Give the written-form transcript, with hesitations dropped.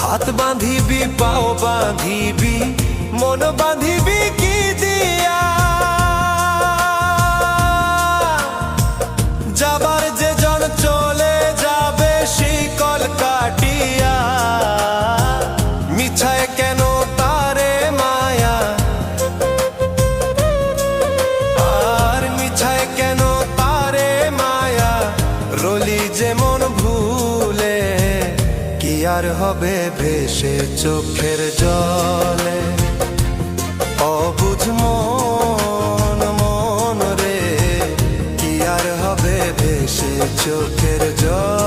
হাত বাঁধিবি পাও বাঁধিবি মন বাঁধিবি কি দিয়া যাবার যে জন চলে যাবে শিকল কাটিয়া মিছায় কেন তারে মায়া আর মিছায় কেন তারে মায়া রলি যেমন ভুলে কি আর হবে ভেসে চোখের জলে অবুঝ মন মন রে কি আর হবে ভেসে চোখের জলে